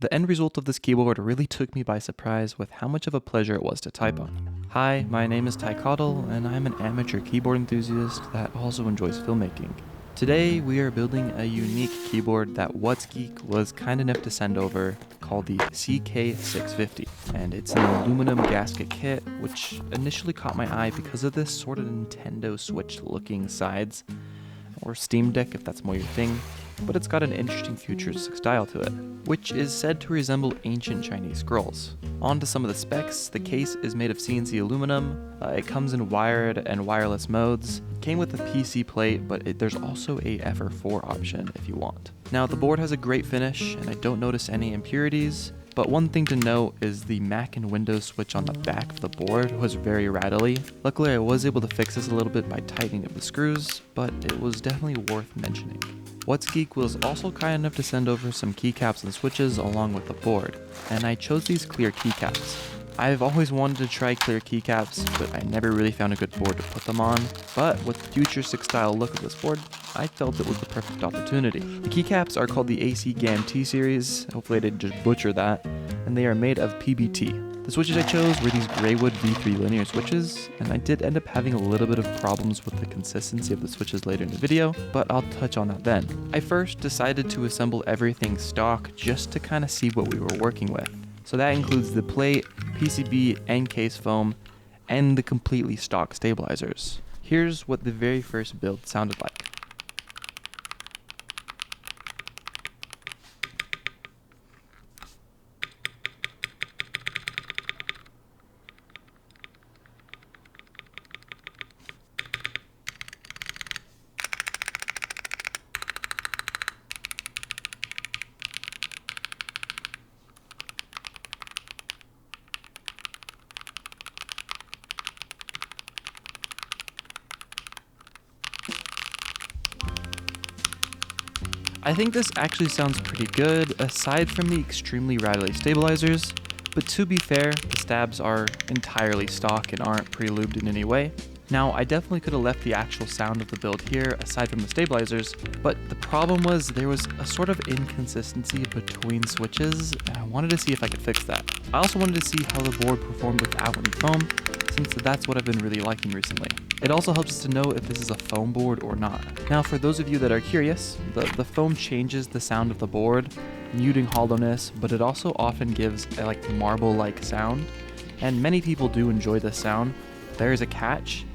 The end result of this keyboard really took me by surprise with how much of a pleasure it was to type on. Hi, my name is Cottle, and I'm an amateur keyboard enthusiast that also enjoys filmmaking. Today we are building a unique keyboard that Whatsgeek was kind enough to send over, called the CK650, and it's an aluminum gasket kit which initially caught my eye because of this sort of Nintendo Switch looking sides, or Steam Deck if that's more your thing, but it's got an interesting futuristic style to it, which is said to resemble ancient Chinese scrolls. On to some of the specs. The case is made of CNC aluminum, it comes in wired and wireless modes, came with a PC plate, but there's also a FR4 option if you want. Now the board has a great finish and I don't notice any impurities, but one thing to note is the Mac and Windows switch on the back of the board was very rattly. Luckily I was able to fix this a little bit by tightening up the screws, but it was definitely worth mentioning. Whatsgeek was also kind enough to send over some keycaps and switches along with the board, and I chose these clear keycaps. I've always wanted to try clear keycaps, but I never really found a good board to put them on, but with the futuristic style look of this board, I felt it was the perfect opportunity. The keycaps are called the AC GAM T series, hopefully I didn't just butcher that, and they are made of PBT. The switches I chose were these Greywood V3 linear switches, and I did end up having a little bit of problems with the consistency of the switches later in the video, but I'll touch on that then. I first decided to assemble everything stock just to kind of see what we were working with. So that includes the plate, PCB, and case foam, and the completely stock stabilizers. Here's what the very first build sounded like. I think this actually sounds pretty good, aside from the extremely rattly stabilizers, but to be fair, the stabs are entirely stock and aren't pre-lubed in any way. Now, I definitely could have left the actual sound of the build here, aside from the stabilizers, but the problem was there was a sort of inconsistency between switches, and I wanted to see if I could fix that. I also wanted to see how the board performed without any foam, since that's what I've been really liking recently. It also helps us to know if this is a foam board or not. Now for those of you that are curious, the foam changes the sound of the board, muting hollowness, but it also often gives a marble-like sound, and many people do enjoy this sound. There is a catch,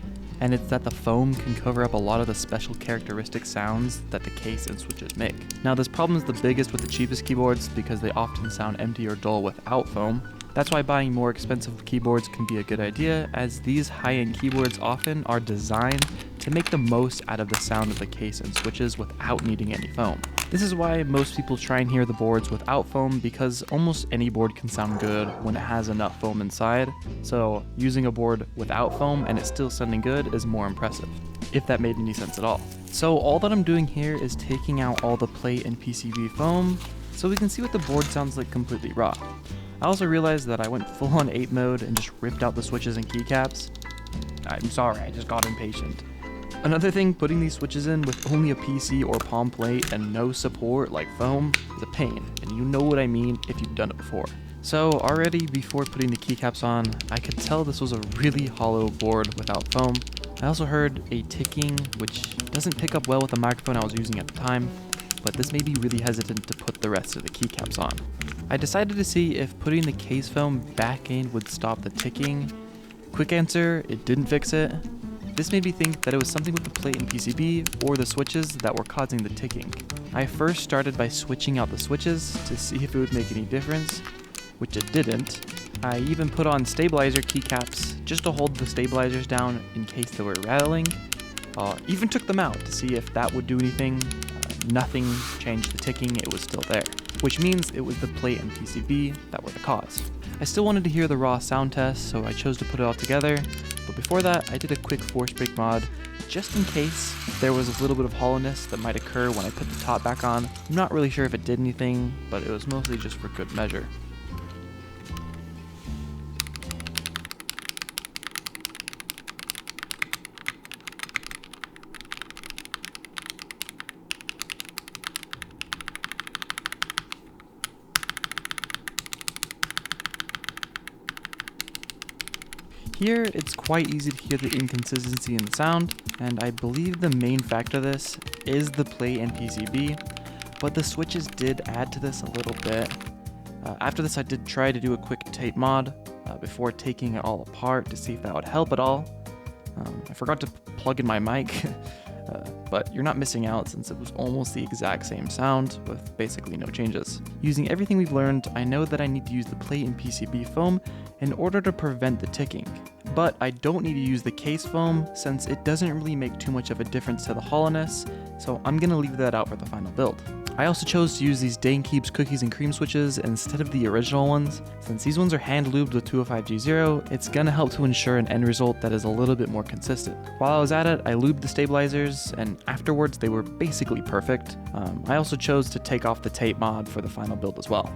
and it's that the foam can cover up a lot of the special characteristic sounds that the case and switches make. Now this problem is the biggest with the cheapest keyboards because they often sound empty or dull without foam. That's why buying more expensive keyboards can be a good idea, as these high-end keyboards often are designed to make the most out of the sound of the case and switches without needing any foam. This is why most people try and hear the boards without foam, because almost any board can sound good when it has enough foam inside, so using a board without foam and it's still sounding good is more impressive, if that made any sense at all. So all that I'm doing here is taking out all the plate and PCB foam, so we can see what the board sounds like completely raw. I also realized that I went full on 8 mode and just ripped out the switches and keycaps. I'm sorry, I just got impatient. Another thing, putting these switches in with only a PC or palm plate and no support like foam is a pain, and you know what I mean if you've done it before. So already before putting the keycaps on, I could tell this was a really hollow board without foam. I also heard a ticking, which doesn't pick up well with the microphone I was using at the time, but this made me really hesitant to put the rest of the keycaps on. I decided to see if putting the case foam back in would stop the ticking. Quick answer, it didn't fix it. This made me think that it was something with the plate and PCB or the switches that were causing the ticking. I first started by switching out the switches to see if it would make any difference, which it didn't. I even put on stabilizer keycaps just to hold the stabilizers down in case they were rattling. Even took them out to see if that would do anything. Nothing changed the ticking, it was still there, which means it was the plate and PCB that were the cause. I still wanted to hear the raw sound test, so I chose to put it all together, but before that I did a quick force break mod, just in case there was a little bit of hollowness that might occur when I put the top back on. I'm not really sure if it did anything, but it was mostly just for good measure. Here, it's quite easy to hear the inconsistency in the sound, and I believe the main factor of this is the plate and PCB, but the switches did add to this a little bit. After this, I did try to do a quick tape mod before taking it all apart to see if that would help at all. I forgot to plug in my mic, but you're not missing out since it was almost the exact same sound with basically no changes. Using everything we've learned, I know that I need to use the plate and PCB foam in order to prevent the ticking, but I don't need to use the case foam since it doesn't really make too much of a difference to the hollowness, so I'm gonna leave that out for the final build. I also chose to use these Danekeeps cookies and cream switches instead of the original ones. Since these ones are hand lubed with 205G0, it's gonna help to ensure an end result that is a little bit more consistent. While I was at it, I lubed the stabilizers, and afterwards they were basically perfect. I also chose to take off the tape mod for the final build as well.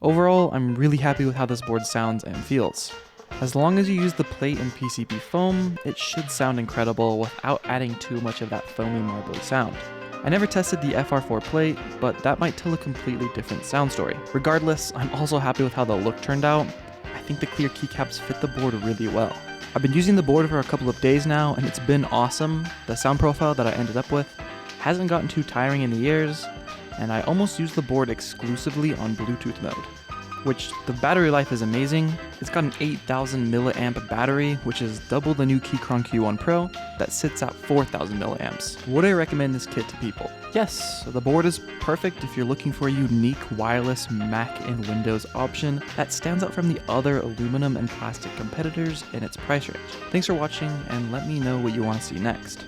Overall, I'm really happy with how this board sounds and feels. As long as you use the plate and PCB foam, it should sound incredible without adding too much of that foamy marbly sound. I never tested the FR4 plate, but that might tell a completely different sound story. Regardless, I'm also happy with how the look turned out. I think the clear keycaps fit the board really well. I've been using the board for a couple of days now, and it's been awesome. The sound profile that I ended up with hasn't gotten too tiring in the ears, and I almost use the board exclusively on Bluetooth mode, which the battery life is amazing. It's got an 8000 milliamp battery, which is double the new Keychron Q1 Pro that sits at 4000 milliamps. Would I recommend this kit to people? Yes, the board is perfect if you're looking for a unique wireless Mac and Windows option that stands out from the other aluminum and plastic competitors in its price range. Thanks for watching, and let me know what you want to see next.